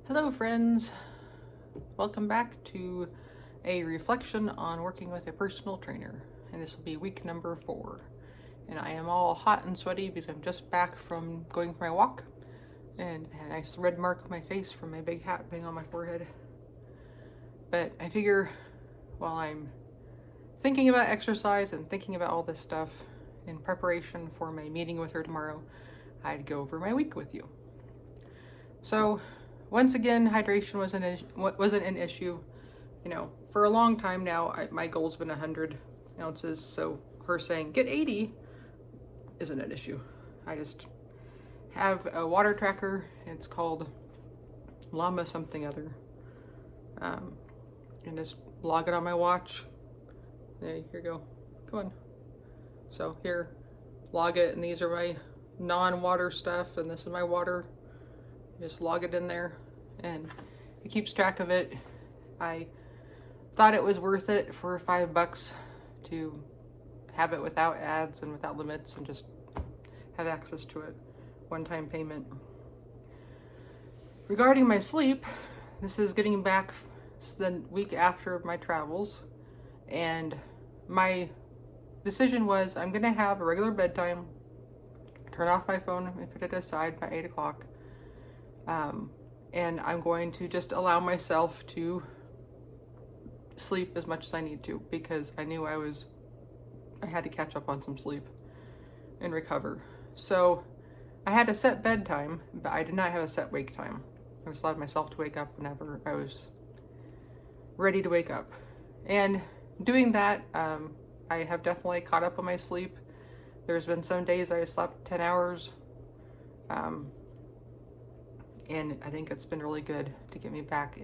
Hello friends, welcome back to a reflection on working with a personal trainer, and this will be week number 4. And I am all hot and sweaty because I'm just back from going for my walk and I had a nice red mark on my face from my big hat being on my forehead. But I figure while I'm thinking about exercise and thinking about all this stuff in preparation for my meeting with her tomorrow, I'd go over my week with you. So once again, hydration wasn't an issue. You know, for a long time now, my goal's been 100 ounces. So her saying get 80 isn't an issue. I just have a water tracker. It's called Llama something other. And just log it on my watch. There, here you go. Come on. So here, log it, and these are my non-water stuff, and this is my water. Just log it in there and it keeps track of it. I thought it was worth it for $5 to have it without ads and without limits and just have access to it. One-time payment. Regarding my sleep, this is the week after my travels, and my decision was I'm gonna have a regular bedtime, turn off my phone and put it aside by 8 o'clock. And I'm going to just allow myself to sleep as much as I need to, because I knew I had to catch up on some sleep and recover. So I had a set bedtime, but I did not have a set wake time. I just allowed myself to wake up whenever I was ready to wake up. And doing that, I have definitely caught up on my sleep. There's been some days I slept 10 hours. And I think it's been really good to get me back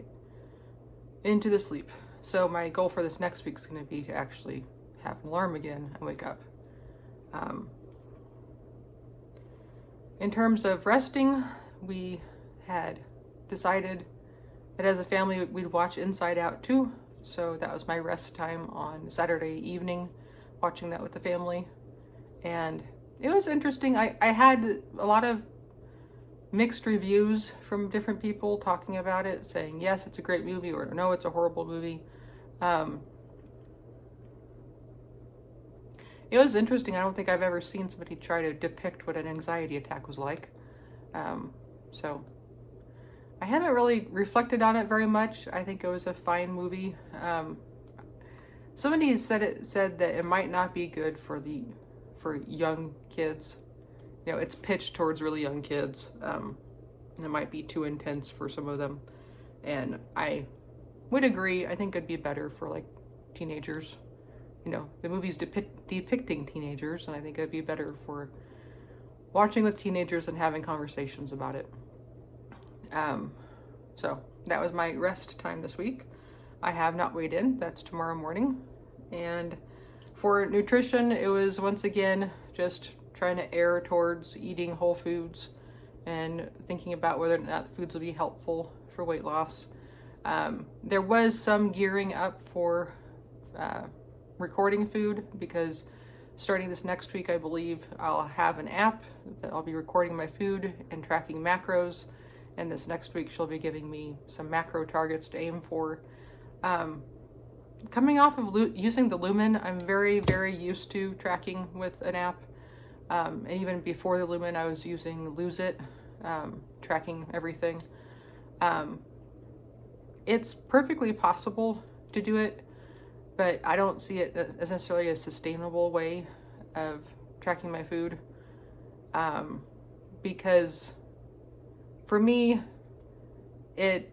into the sleep. So my goal for this next week is going to be to actually have an alarm again and wake up. In terms of resting, we had decided that as a family we'd watch Inside Out 2. So that was my rest time on Saturday evening, watching that with the family. And it was interesting. I had a lot of mixed reviews from different people talking about it, saying yes, it's a great movie, or no, it's a horrible movie. It was interesting. I don't think I've ever seen somebody try to depict what an anxiety attack was like. So I haven't really reflected on it very much. I think it was a fine movie. Somebody said that it might not be good for young kids. You know, it's pitched towards really young kids. It might be too intense for some of them. And I would agree. I think it'd be better for like teenagers. You know, the movie's depicting teenagers, and I think it'd be better for watching with teenagers and having conversations about it. So that was my rest time this week. I have not weighed in. That's tomorrow morning. And for nutrition, it was once again just trying to err towards eating whole foods and thinking about whether or not foods will be helpful for weight loss. There was some gearing up for recording food, because starting this next week, I believe I'll have an app that I'll be recording my food and tracking macros. And this next week, she'll be giving me some macro targets to aim for. Coming off of using the Lumen, I'm very, very used to tracking with an app. And even before the Lumen, I was using Lose It, tracking everything. It's perfectly possible to do it, but I don't see it as necessarily a sustainable way of tracking my food. Because for me, it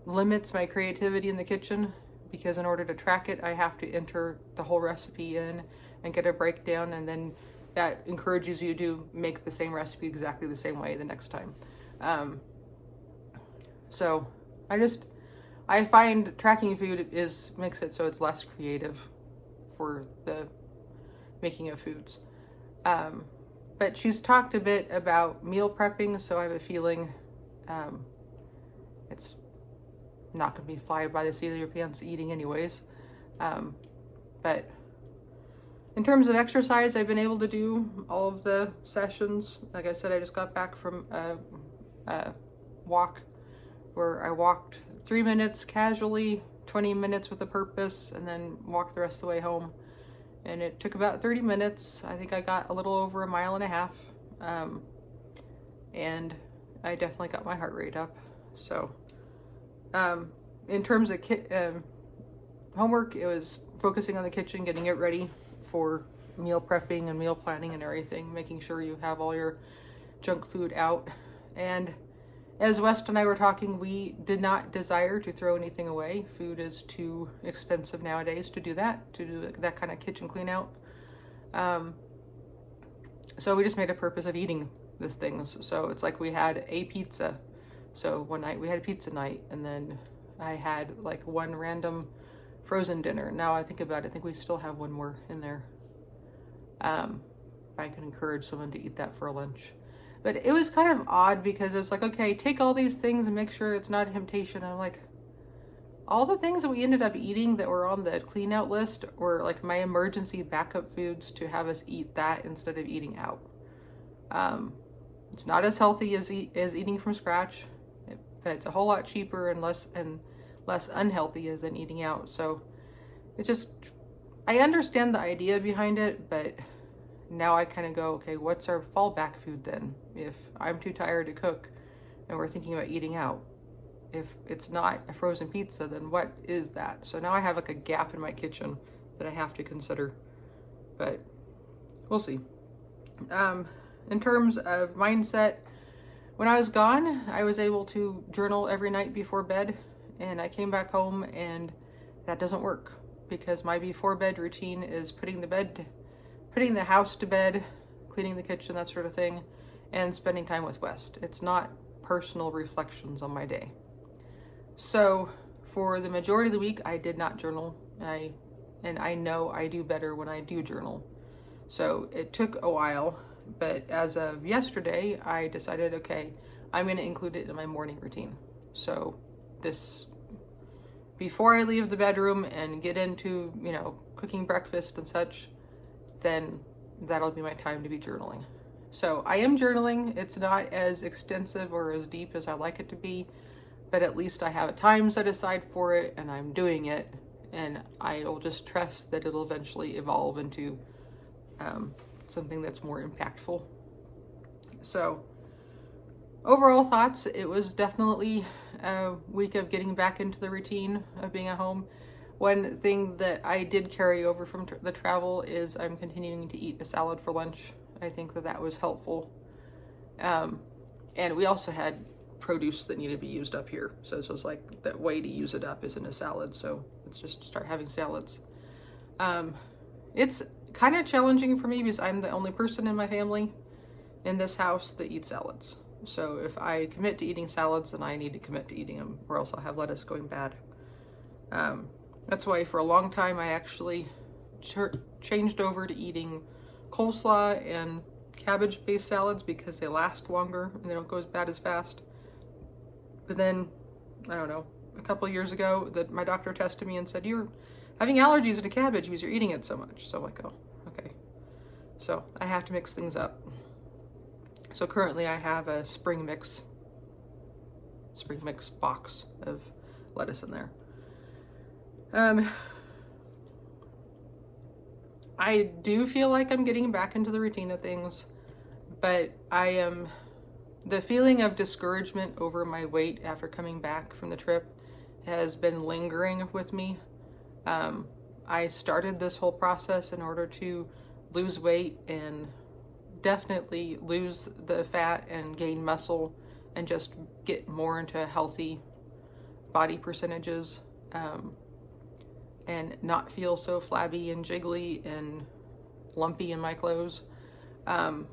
limits my creativity in the kitchen, because in order to track it, I have to enter the whole recipe in and get a breakdown, and then that encourages you to make the same recipe exactly the same way the next time. So I find tracking food makes it so it's less creative for the making of foods. But she's talked a bit about meal prepping, so I have a feeling it's not going to be fly by the seat of your pants eating anyways. But in terms of exercise, I've been able to do all of the sessions. Like I said, I just got back from a walk where I walked 3 minutes casually, 20 minutes with a purpose, and then walked the rest of the way home. And it took about 30 minutes. I think I got a little over 1.5 miles. And I definitely got my heart rate up. So, in terms of homework, it was focusing on the kitchen, getting it ready for meal prepping and meal planning and everything, making sure you have all your junk food out. And as West and I were talking, we did not desire to throw anything away. Food is too expensive nowadays to do that kind of kitchen clean out. So we just made a purpose of eating these things. So it's like we had a pizza. So one night we had a pizza night, and then I had like one random frozen dinner. Now I think about it, I think we still have one more in there. I can encourage someone to eat that for lunch. But it was kind of odd because it's like, okay, take all these things and make sure it's not a temptation. I'm like, all the things that we ended up eating that were on the clean out list were like my emergency backup foods to have us eat that instead of eating out. It's not as healthy as eating from scratch, but it's a whole lot cheaper and less unhealthy as than eating out. So it's just, I understand the idea behind it, but now I kind of go, okay, what's our fallback food then? If I'm too tired to cook and we're thinking about eating out, if it's not a frozen pizza, then what is that? So now I have like a gap in my kitchen that I have to consider, but we'll see. In terms of mindset, when I was gone, I was able to journal every night before bed, and I came back home and that doesn't work because my before bed routine is putting the house to bed, cleaning the kitchen, that sort of thing, and spending time with West. It's not personal reflections on my day. So for the majority of the week, I did not journal, and I know I do better when I do journal. So it took a while, but as of yesterday, I decided, okay, I'm going to include it in my morning routine. So before I leave the bedroom and get into, cooking breakfast and such, then that'll be my time to be journaling. So I am journaling. It's not as extensive or as deep as I like it to be, but at least I have a time set aside for it and I'm doing it, and I will just trust that it'll eventually evolve into something that's more impactful. So overall thoughts, it was definitely a week of getting back into the routine of being at home. One thing that I did carry over from the travel is I'm continuing to eat a salad for lunch. I think that was helpful. And we also had produce that needed to be used up here. So it's just like that way to use it up is in a salad. So let's just start having salads. It's kind of challenging for me because I'm the only person in my family in this house that eats salads. So if I commit to eating salads, then I need to commit to eating them, or else I'll have lettuce going bad. That's why for a long time I actually changed over to eating coleslaw and cabbage-based salads because they last longer and they don't go as bad as fast. But then, I don't know, a couple of years ago that my doctor tested me and said, you're having allergies to cabbage because you're eating it so much. So I'm like, oh, okay. So I have to mix things up. So currently I have a spring mix box of lettuce in there. I do feel like I'm getting back into the routine of things, but the feeling of discouragement over my weight after coming back from the trip has been lingering with me. I started this whole process in order to lose weight and definitely lose the fat and gain muscle and just get more into healthy body percentages. And not feel so flabby and jiggly and lumpy in my clothes. And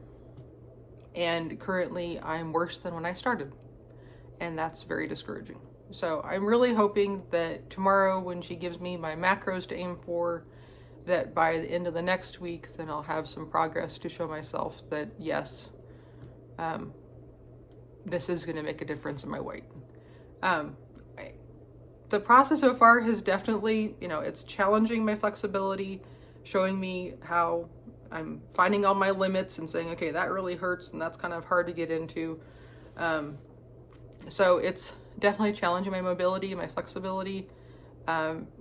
currently I'm worse than when I started, and that's very discouraging. So I'm really hoping that tomorrow, when she gives me my macros to aim for, that by the end of the next week, then I'll have some progress to show myself that yes, this is going to make a difference in my weight. The process so far has definitely, it's challenging my flexibility, showing me how I'm finding all my limits and saying, okay, that really hurts and that's kind of hard to get into. So it's definitely challenging my mobility and my flexibility.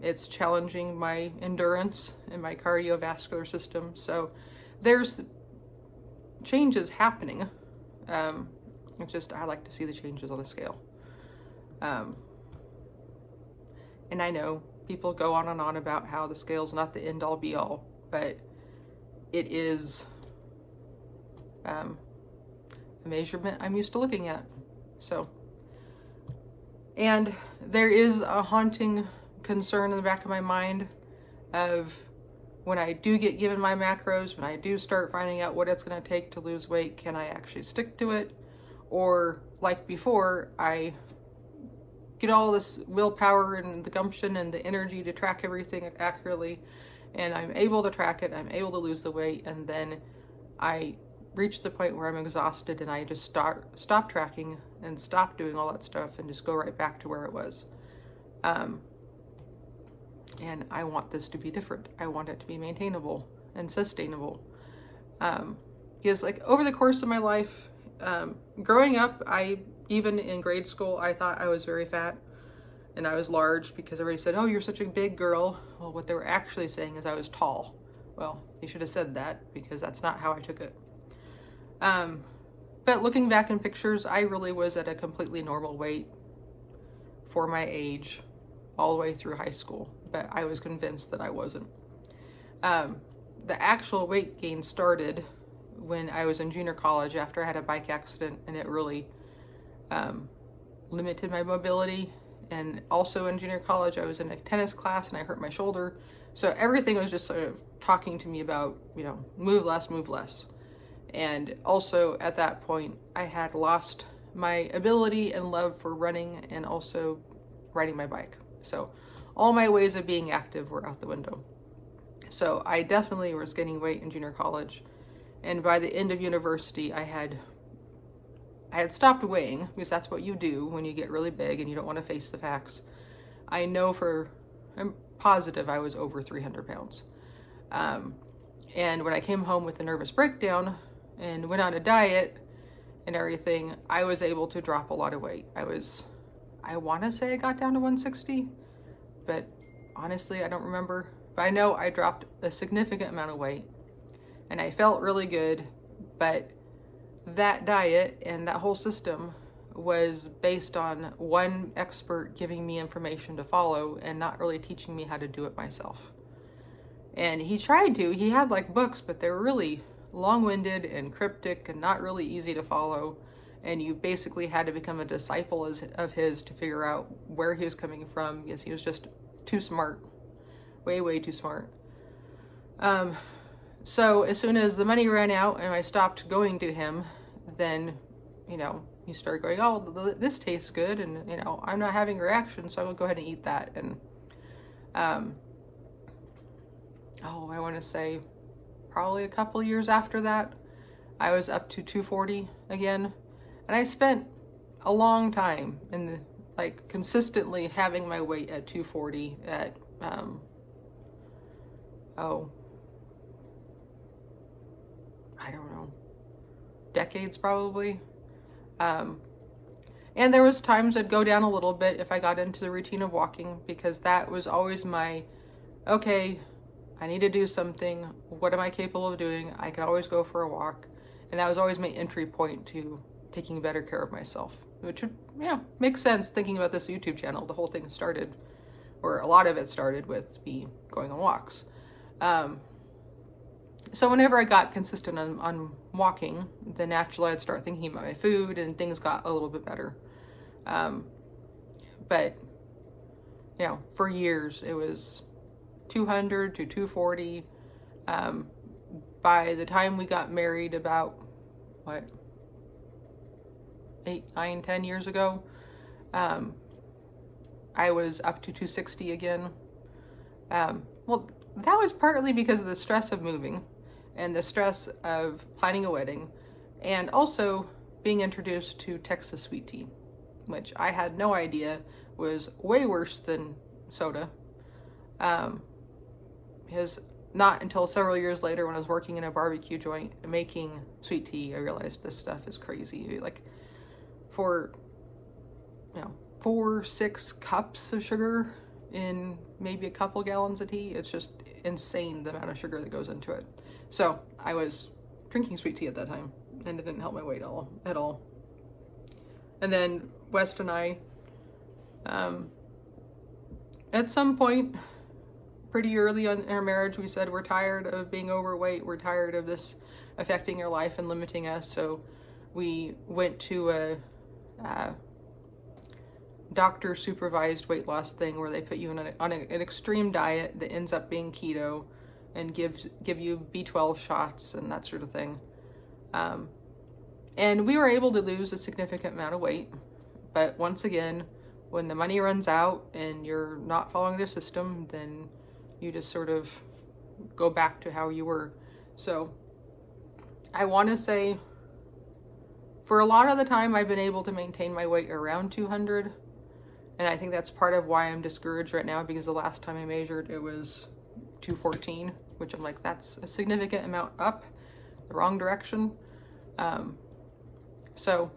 It's challenging my endurance and my cardiovascular system. So there's changes happening. It's just, I like to see the changes on the scale. And I know people go on and on about how the scale's not the end all be all, but it is a measurement I'm used to looking at. So, and there is a haunting concern in the back of my mind of when I do get given my macros, when I do start finding out what it's going to take to lose weight, can I actually stick to it? Or like before, I get all this willpower and the gumption and the energy to track everything accurately, and I'm able to track it, I'm able to lose the weight, and then I reach the point where I'm exhausted and I just stop tracking and stop doing all that stuff and just go right back to where it was. And I want this to be different. I want it to be maintainable and sustainable. Because like over the course of my life, growing up, even in grade school, I thought I was very fat and I was large because everybody said, oh, you're such a big girl. Well, what they were actually saying is I was tall. Well, you should have said that because that's not how I took it. But looking back in pictures, I really was at a completely normal weight for my age all the way through high school, but I was convinced that I wasn't. The actual weight gain started when I was in junior college after I had a bike accident, and it really limited my mobility. And also in junior college, I was in a tennis class and I hurt my shoulder. So everything was just sort of talking to me about, move less, move less. And also at that point, I had lost my ability and love for running and also riding my bike. So all my ways of being active were out the window. So I definitely was gaining weight in junior college. And by the end of university, I had stopped weighing, because that's what you do when you get really big and you don't want to face the facts. I'm positive I was over 300 pounds. And when I came home with a nervous breakdown and went on a diet and everything, I was able to drop a lot of weight. I want to say I got down to 160, but honestly, I don't remember. But I know I dropped a significant amount of weight and I felt really good, but that diet and that whole system was based on one expert giving me information to follow and not really teaching me how to do it myself. And he tried to. He had like books, but they were really long-winded and cryptic and not really easy to follow. And you basically had to become a disciple of his to figure out where he was coming from, because he was just too smart. Way, way too smart. So as soon as the money ran out and I stopped going to him, then, he started going, oh, this tastes good. And, I'm not having a reaction, so I will go ahead and eat that. And, I want to say probably a couple years after that, I was up to 240 again. And I spent a long time in consistently having my weight at 240 at, I don't know, decades probably. And there was times I'd go down a little bit if I got into the routine of walking, because that was always okay, I need to do something. What am I capable of doing? I can always go for a walk. And that was always my entry point to taking better care of myself, which would, makes sense thinking about this YouTube channel. The whole thing started, or a lot of it started with me going on walks. So whenever I got consistent on walking, then naturally I'd start thinking about my food and things got a little bit better. But, for years it was 200 to 240. By the time we got married about, 8, 9, 10 years ago, I was up to 260 again. Well, that was partly because of the stress of moving and the stress of planning a wedding, and also being introduced to Texas sweet tea, which I had no idea was way worse than soda. Because not until several years later, when I was working in a barbecue joint making sweet tea, I realized this stuff is crazy. For 4-6 cups of sugar in maybe a couple gallons of tea. It's just insane the amount of sugar that goes into it. So I was drinking sweet tea at that time, and it didn't help my weight at all. And then West and I, at some point pretty early on in our marriage, we said we're tired of being overweight. We're tired of this affecting our life and limiting us. So we went to a doctor supervised weight loss thing where they put you on an extreme diet that ends up being keto and give you B12 shots and that sort of thing. And we were able to lose a significant amount of weight. But once again, when the money runs out and you're not following the system, then you just sort of go back to how you were. So I want to say for a lot of the time, I've been able to maintain my weight around 200. And I think that's part of why I'm discouraged right now, because the last time I measured, it was 214, which I'm like, that's a significant amount up the wrong direction. So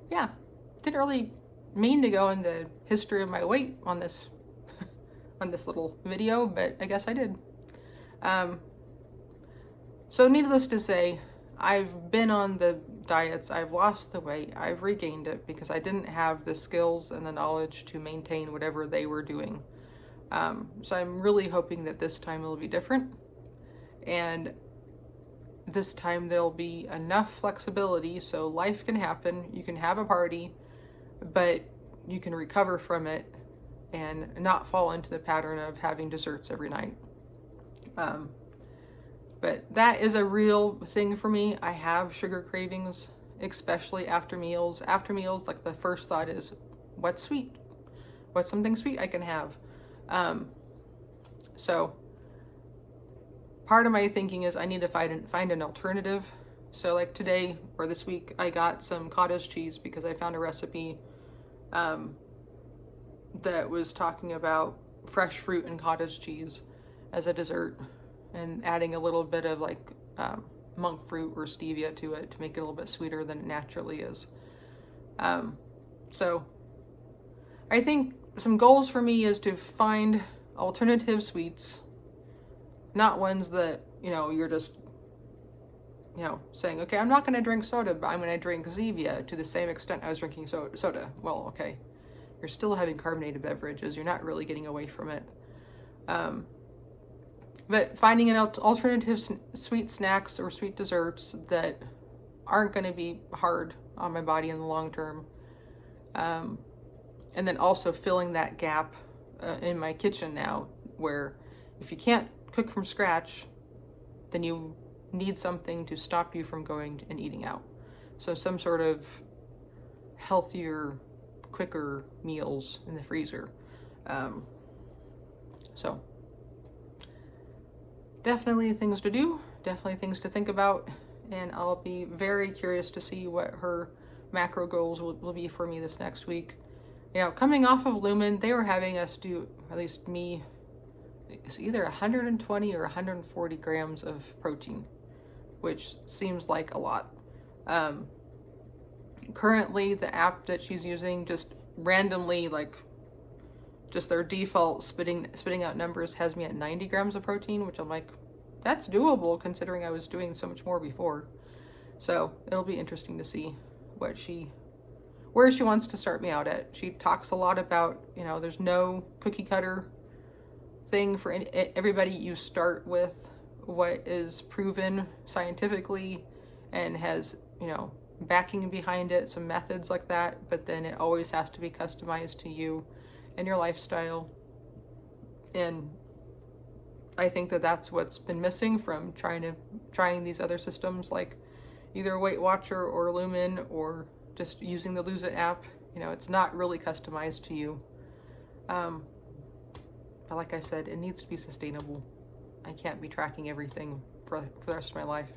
yeah, didn't really mean to go into history of my weight on this on this little video, but I guess I did. So needless to say, I've been on the diets, I've lost the weight, I've regained it because I didn't have the skills and the knowledge to maintain whatever they were doing. So I'm really hoping that this time it'll be different, and this time there'll be enough flexibility so life can happen. You can have a party, but you can recover from it and not fall into the pattern of having desserts every night. But that is a real thing for me. I have sugar cravings, especially after meals. After meals, like the first thought is, what's sweet? What's something sweet I can have? So part of my thinking is I need to find an alternative. So like today or this week, I got some cottage cheese because I found a recipe that was talking about fresh fruit and cottage cheese as a dessert, and adding a little bit of like monk fruit or stevia to it to make it a little bit sweeter than it naturally is. So I think some goals for me is to find alternative sweets, not ones that, you're just, saying, okay, I'm not going to drink soda, but I'm going to drink Zevia to the same extent I was drinking soda. Well, okay, you're still having carbonated beverages. You're not really getting away from it. But finding an alternative sweet snacks or sweet desserts that aren't going to be hard on my body in the long term. And then also filling that gap in my kitchen now, where if you can't cook from scratch, then you need something to stop you from going and eating out. So some sort of healthier, quicker meals in the freezer. So definitely things to do, definitely things to think about, and I'll be very curious to see what her macro goals will be for me this next week. Coming off of Lumen, they were having us do, at least me, it's either 120 or 140 grams of protein, which seems like a lot. Currently, the app that she's using just randomly, just their default spitting out numbers has me at 90 grams of protein, which I'm like, that's doable considering I was doing so much more before. So it'll be interesting to see where she wants to start me out at. She talks a lot about, there's no cookie cutter thing for everybody. You start with what is proven scientifically and has, backing behind it, some methods like that, but then it always has to be customized to you and your lifestyle. And I think that that's what's been missing from trying these other systems, like either Weight Watcher or Lumen, or just using the Lose It app. It's not really customized to you. But like I said, it needs to be sustainable. I can't be tracking everything for the rest of my life,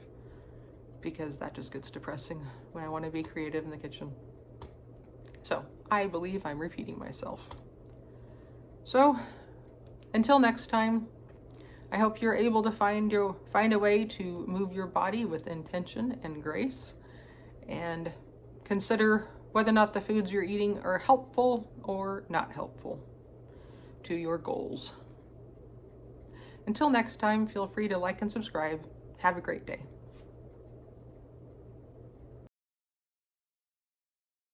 because that just gets depressing when I want to be creative in the kitchen. So I believe I'm repeating myself. So until next time, I hope you're able to find a way to move your body with intention and grace, and consider whether or not the foods you're eating are helpful or not helpful to your goals. Until next time, feel free to like and subscribe. Have a great day.